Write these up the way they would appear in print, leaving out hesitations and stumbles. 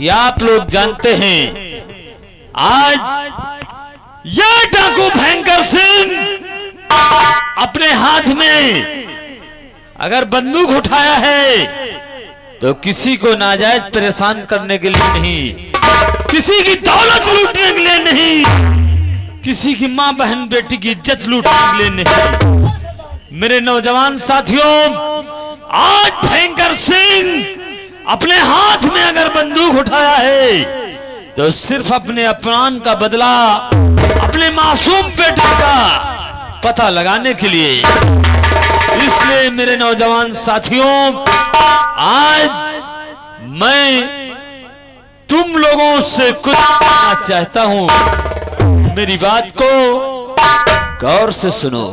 कि आप लोग जानते हैं आज यह डाकू भयंकर सिंह अपने हाथ में अगर बंदूक उठाया है तो किसी को नाजायज परेशान करने के लिए नहीं, किसी की दौलत लूटने के लिए नहीं, किसी की मां बहन बेटी की इज्जत लूटने के लिए नहीं। मेरे नौजवान साथियों, आज भयंकर सिंह अपने हाथ में अगर बंदूक उठाया है तो सिर्फ अपने अपमान का बदला अपने मासूम बेटे का पता लगाने के लिए। इसलिए मेरे नौजवान साथियों, आज मैं तुम लोगों से कुछ कहना चाहता हूं, मेरी बात को गौर से सुनो।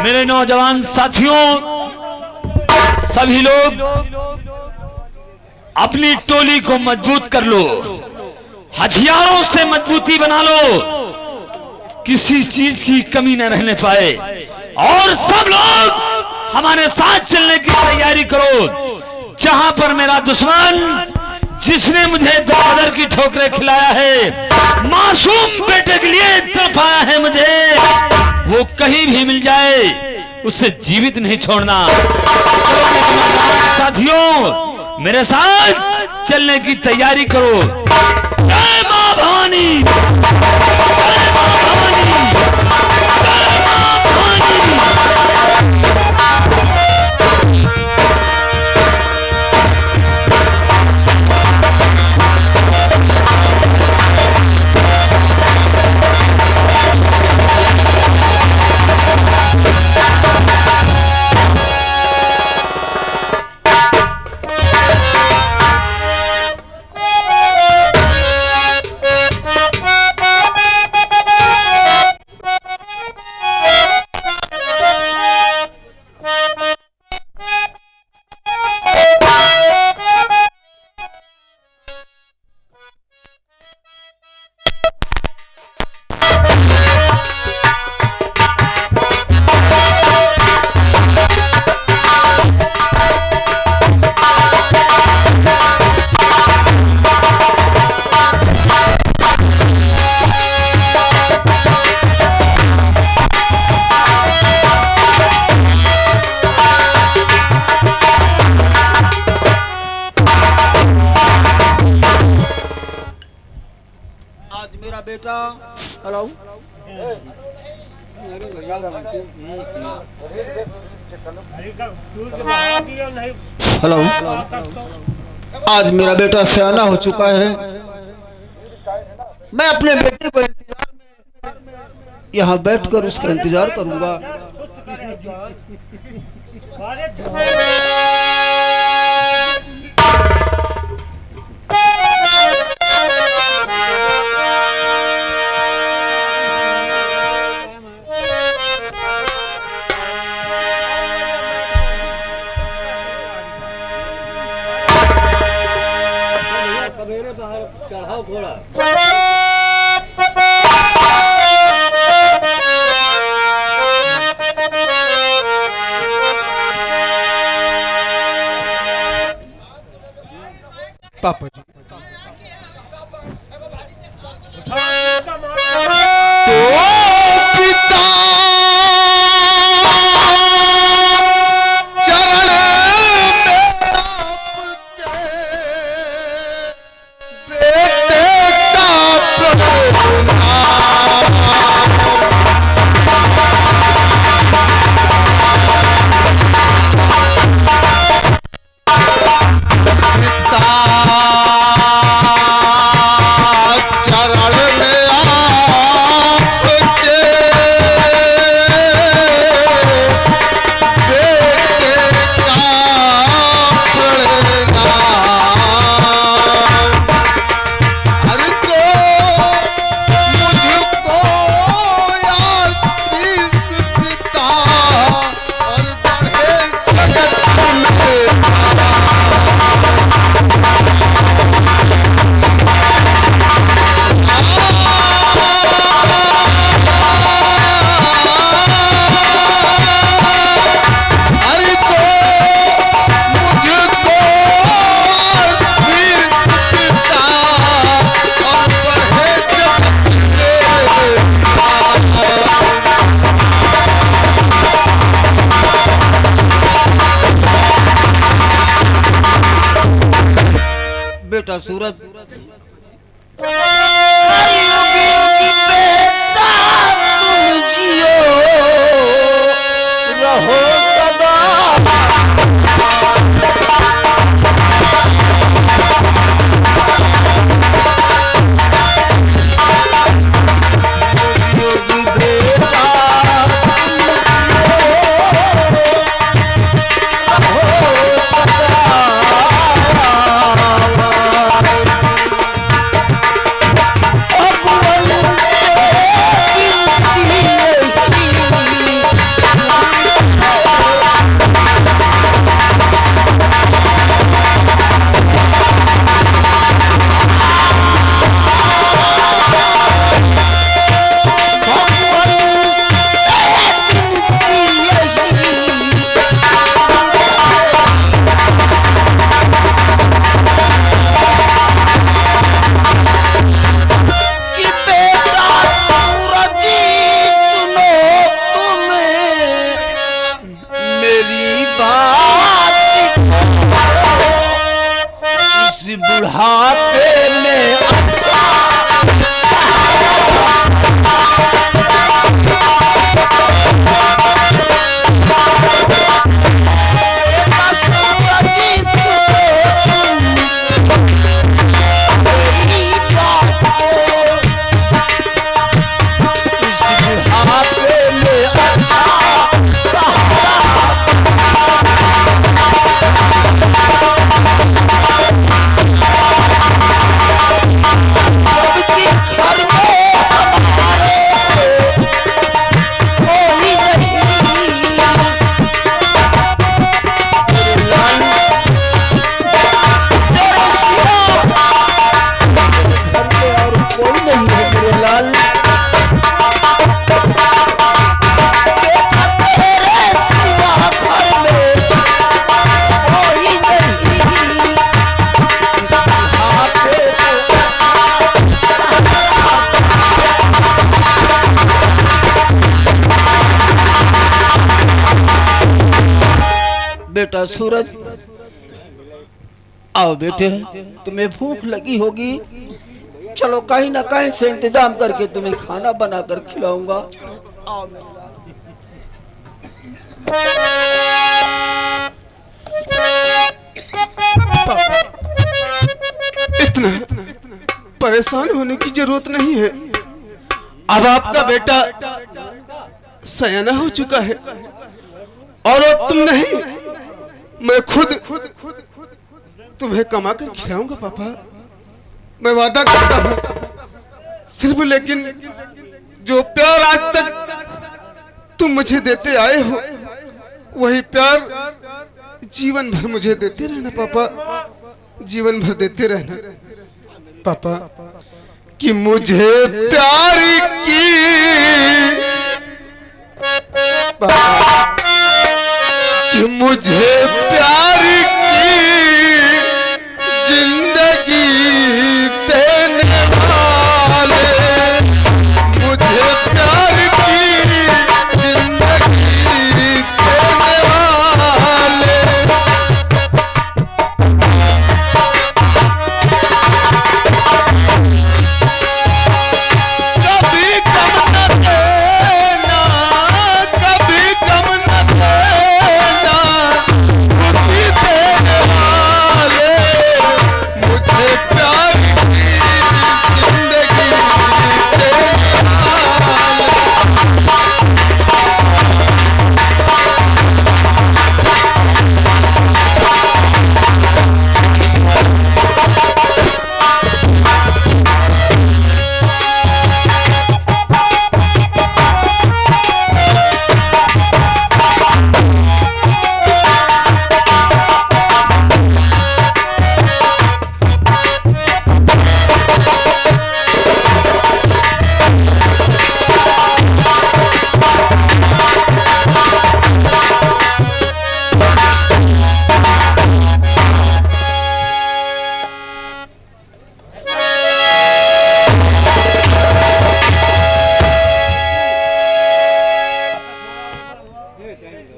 मेरे नौजवान साथियों, सभी लोग अपनी टोली को मजबूत कर लो, हथियारों से मजबूती बना लो, किसी चीज की कमी न रहने पाए, और सब लोग हमारे साथ चलने की तैयारी करो। जहां पर मेरा दुश्मन, जिसने मुझे दो कदर की ठोकरें खिलाया है, मासूम बेटे के लिए तड़पाया है मुझे, वो कहीं भी मिल जाए उसे जीवित नहीं छोड़ना। साथियों, मेरे साथ चलने की तैयारी करो। जय मां भवानी, जय मां भवानी, जय मां भवानी। बेटा हेलो हेलो, आज मेरा बेटा सयाना हो चुका है। मैं अपने बेटे को इंतजार में यहाँ बैठकर उसका इंतजार करूंगा। चढ़ाओ घोड़ा। पापा जी बेटा सूरज रहो सदा। बुढ़ापे में बेटा सूरज, आओ बेटे, तुम्हें भूख लगी होगी। चलो कहीं ना कहीं से इंतजाम करके तुम्हें खाना बनाकर खिलाऊंगा। आओ इतना परेशान होने की जरूरत नहीं है। अब आपका बेटा सयाना हो चुका है और अब तुम नहीं, मैं खुद तुम्हें कमा कर खिलाऊंगा पापा, मैं वादा करता हूँ। सिर्फ लेकिन जो प्यार आज तक तुम मुझे देते आए हो, वही प्यार जीवन भर मुझे देते रहना पापा, जीवन भर देते रहना पापा। कि मुझे प्यार की पापा, कि मुझे प्यार की जिंदगी देने वाले, मुझे प्यार की जिंदगी देने वाले। कभी कम न देना, कभी कम न देना, खुशी देने वाले, मुझे प्यार की जिंदगी देने वाले।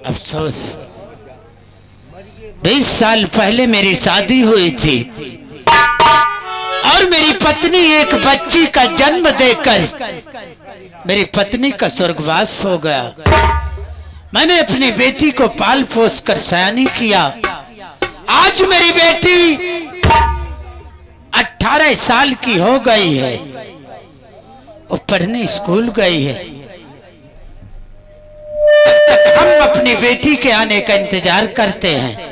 अफसोस, 20 साल पहले मेरी शादी हुई थी और मेरी पत्नी एक बच्ची का जन्म देकर मेरी पत्नी का स्वर्गवास हो गया। मैंने अपनी बेटी को पाल पोस कर सयानी किया। आज मेरी बेटी 18 साल की हो गई है, वो पढ़ने स्कूल गई है। हम अपनी बेटी के आने का इंतजार करते हैं।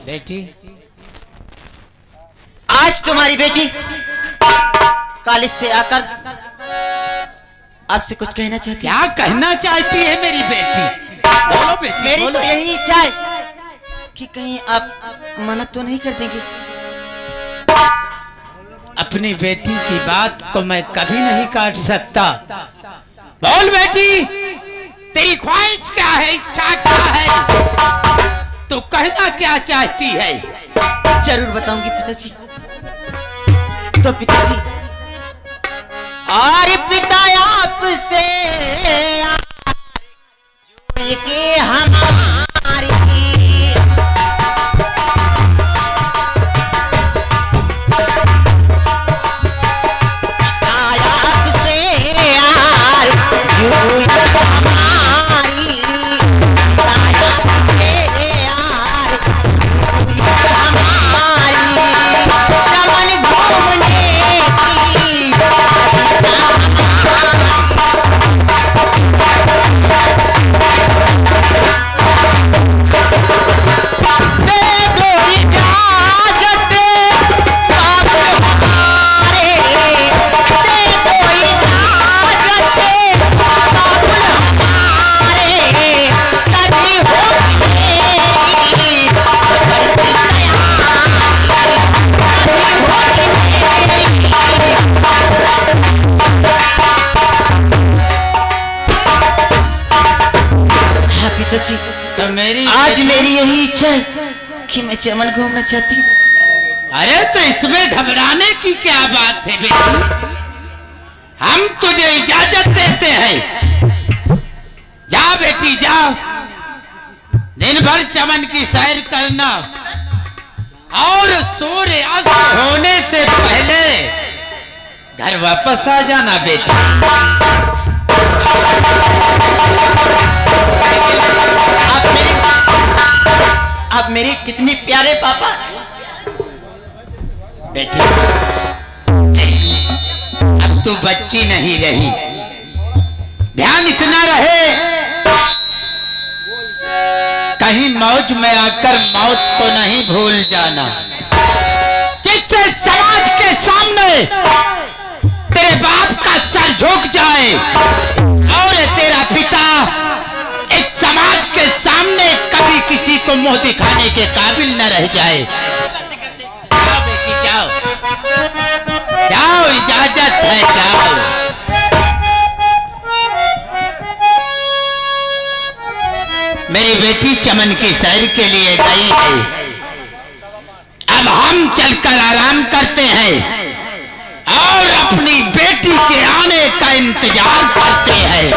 बेटी, आज तुम्हारी बेटी कॉलेज से आकर आपसे कुछ कहना चाहती है। क्या कहना चाहती है मेरी बेटी? बोलो बेटी, मेरी बोलो। तो यही इच्छा है कि कहीं आप मना तो नहीं कर देंगे। अपनी बेटी की बात को मैं कभी नहीं काट सकता। बोल बेटी, तेरी ख्वाहिश क्या है, इच्छा क्या है, तो कहना क्या चाहती है? जरूर बताऊंगी पिताजी। तो पिताजी, और पिता आपसे जोड़ के हमारी तो मेरी आज मेरी यही इच्छा है कि मैं चमन घूमना चाहती हूँ। अरे तो इसमें घबराने की क्या बात है बेटी, हम तुझे इजाजत देते हैं। जा बेटी जा, दिन भर चमन की सैर करना और सूर्य अस्त होने से पहले घर वापस आ जाना बेटी। आप मेरे कितने प्यारे पापा। बेटी अब तू बच्ची नहीं रही, ध्यान इतना रहे कहीं मौज में आकर मौत को नहीं भूल जाना। जिससे समाज के सामने तेरे बाप का सर झुक जाए और तेरा पिता इस समाज के सामने कभी किसी को मुंह दिखाने के काबिल न रह जाए। जाओ बेटी जाओ, जाओ इजाजत है जाओ। मेरी बेटी चमन की सैर के लिए गई है, अब हम चलकर आराम करते हैं और अपनी बेटी के आने का इंतजार करते हैं।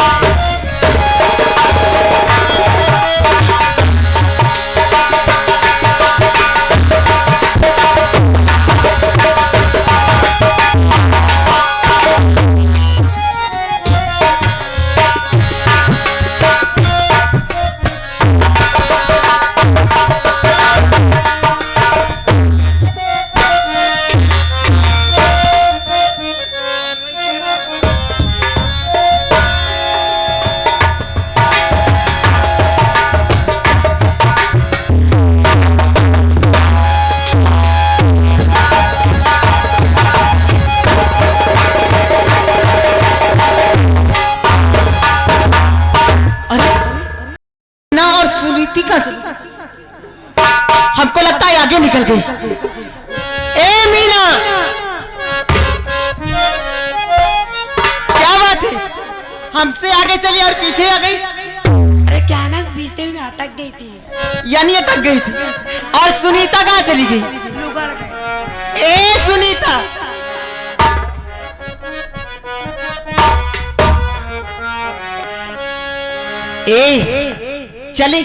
हमको लगता है आगे निकल गई। ए मीना, क्या बात है? हमसे आगे चली और पीछे आ गई। अरे क्या ना बीच में अटक गई थी। यानी अटक गई थी। और सुनीता कहाँ चली गई? ए सुनीता, ए चले,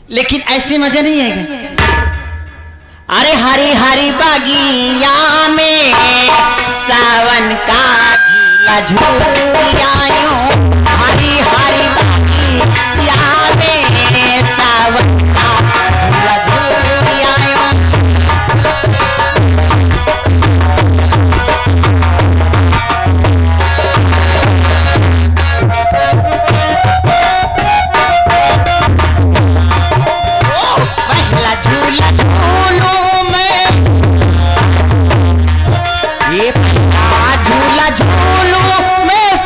लेकिन ऐसे मजा नहीं आएगा। अरे हरी हरी बागिया में सावन का झूला झूल आयो, हरी हरी बागिया में सावन का झूला झूल आयो। पहला झूला झूलूं मैं, ये पहला झूला झूलूं मैं,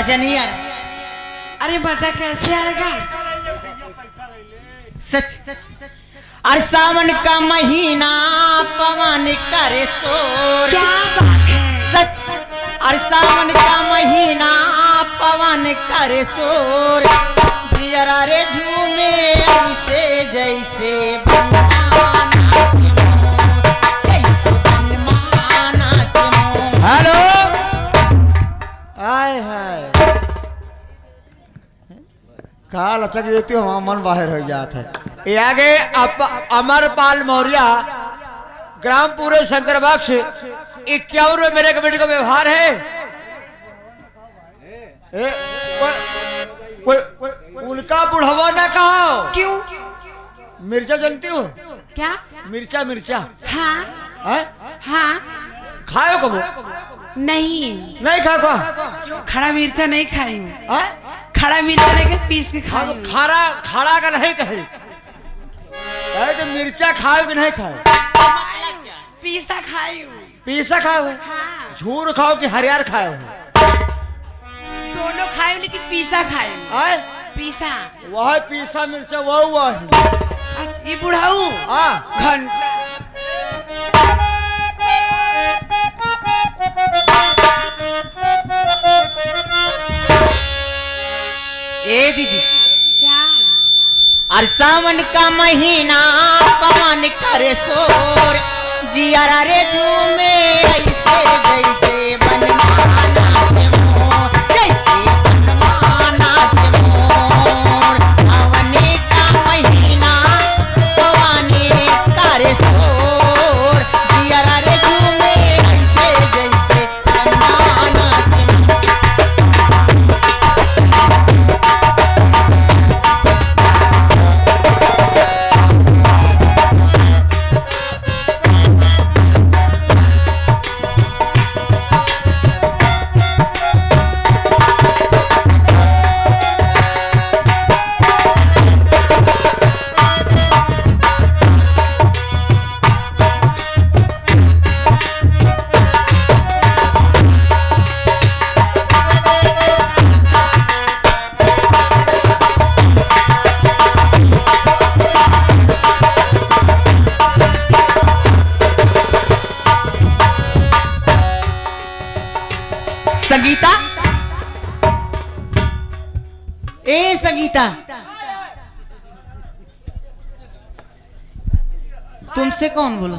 मजा नहीं आ रहा। अरे मजा कैसे आएगा? सच और सावन का महीना पवन करे शोर। क्या बात है? सच और सावन का महीना पवन करे शोर। जियरा रे झूमे ऐसे जैसे हेलो हाय हाय कहा लचक देती हो, मन बाहर हो जाता है। ये आगे अमरपाल मौर्य ग्राम पूरे शंकर बख्श 51 में मेरे कमेटी का व्यवहार है। उनका बुढ़वा ना कहो। क्यों? मिर्चा जानती हो? क्या? मिर्चा मिर्चा हाँ है? हाँ। खाओ कबो? नहीं, नहीं खा को? खड़ा मिर्चा नहीं खाई हूँ। हैं? खड़ा मिर्चा लेके पीस के खाई हूँ। खारा खाड़ा का नहीं कहे तो मिर्चा खाओ कि नहीं खाओ? पीसा खाई हूँ। पीसा खाओ? हाँ, झूर खाओ कि हरियर खाओ? दोनों खाई हूँ लेकिन पीसा खाई हूँ। आए? पीसा। वह पीसा मिर्चा वो है। अच्छा, ये बुढ़ाऊ हाँ घंटा। ए दीदी क्या? और सावन का महीना पवन करे शोर। जियरा रे झूमे ऐसे जैसे बनमाना के मोर। जैसे बनमाना के मोर। सावन का महीना पवन करे शोर। जियरा रे झूमे ऐसे जैसे बनमाना के मोर। संगीता, ए संगीता, तुमसे कौन बोला?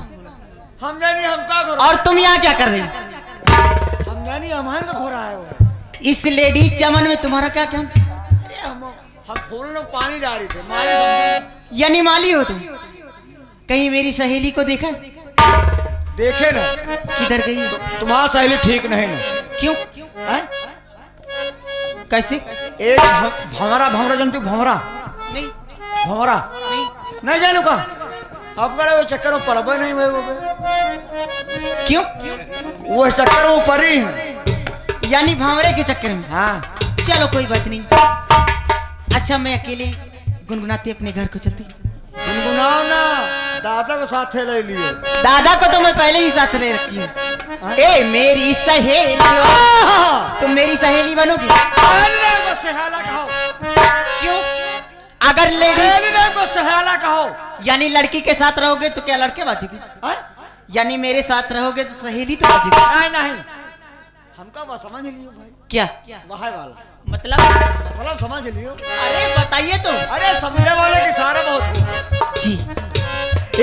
हम नहीं, हम क्या करो? और तुम यहाँ क्या कर रही? हम नहीं, हमारे को रहा है वो। इस लेडी चमन में तुम्हारा क्या काम? हम फूल में पानी डाल रहे थे। माली यानी माली हो तुम? कहीं मेरी सहेली को देखा? देखे ना? किधर गई? तुम्हारा सहेली ठीक नहीं ना? क्यों? हैं? कैसे? एक भंवरा भंवरा जानती हो? भंवरा नहीं भंवरा नहीं नहीं जानू का? अब करे वो चक्कर में पड़बे नहीं हुए वो। क्यों? वो चक्कर में ऊपर ही है। यानी भावरे के चक्कर में? हाँ चलो कोई बात नहीं। अच्छा मैं अकेले गुनगुनाती अपने घर को चलती। गुनगुनाओ ना, दादा को साथ ले लिए। दादा को तो मैं पहले ही साथ ले रखी हूँ। ए मेरी सहेली, तुम मेरी सहेली बनोगी? सहेला कहो। क्यों? अगर लेडी को सहेला कहो। यानी लड़की के साथ रहोगे तो क्या लड़के बाजेगी? हैं? यानी मेरे साथ रहोगे तो सहेली तो बाजेगी? नहीं नहीं, हमका वो समझ लियो भाई। क्या वहाँ वाला मतलब? मतलब समझ लियो। अरे बताइए तो। अरे समझे वाले के सारे बहुत जी।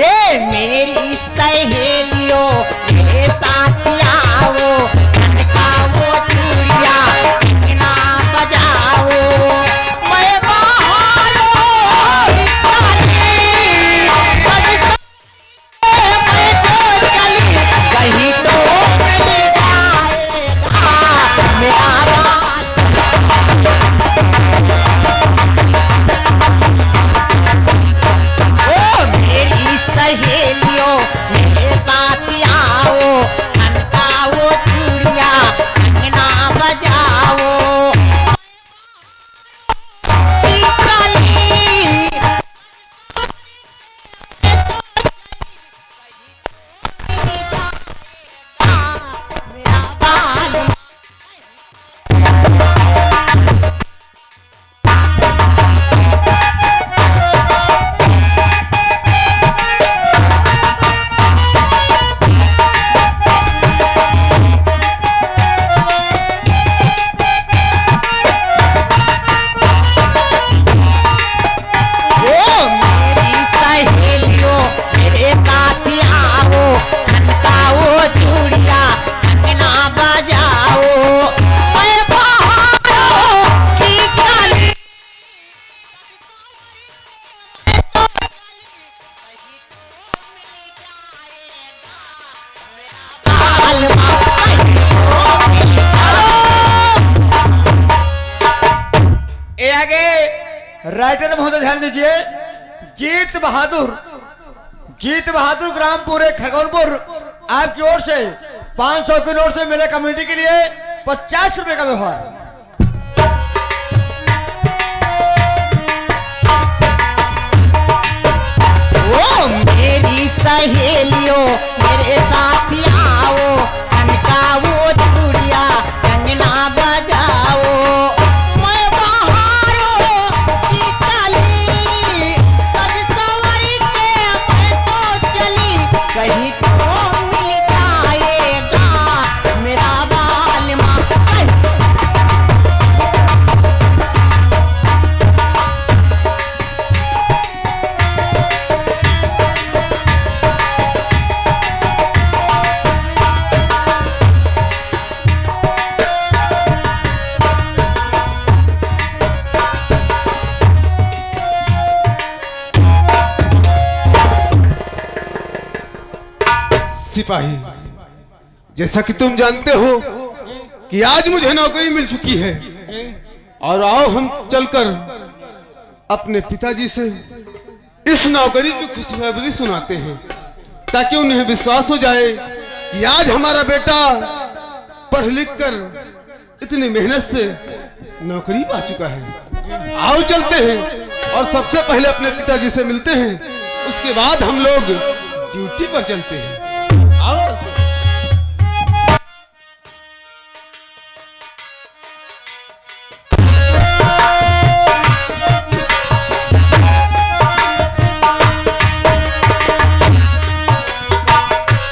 ए मेरी सहेलियों मेरे साथ आओ, वो चूड़िया कितना बजाओ। मैं बाहर कहीं तो मेरा सहेलियों मेरे साथ आओ, वो राइटर महोदय ध्यान दीजिए, जीत बहादुर ग्रामपुर खरगोनपुर आपकी ओर से 500 की नोट से मेरे कम्युनिटी के लिए 50 रुपए का व्यवहार। ओ मेरी सहेलियों मेरे साथ आओ, कनका वो चूड़िया कंगना बजाओ, मैं बहारों की कली सज संवर के मैं तो चली, कहीं तो मिल जाएगा मेरा बालमा। सिपाही, जैसा कि तुम जानते हो कि आज मुझे नौकरी मिल चुकी है, और आओ हम चलकर अपने पिताजी से इस नौकरी की खुशखबरी सुनाते हैं, ताकि उन्हें विश्वास हो जाए कि आज हमारा बेटा पढ़ लिख कर इतनी मेहनत से नौकरी पा चुका है। आओ चलते हैं और सबसे पहले अपने पिताजी से मिलते हैं, उसके बाद हम लोग ड्यूटी पर चलते हैं। आओ।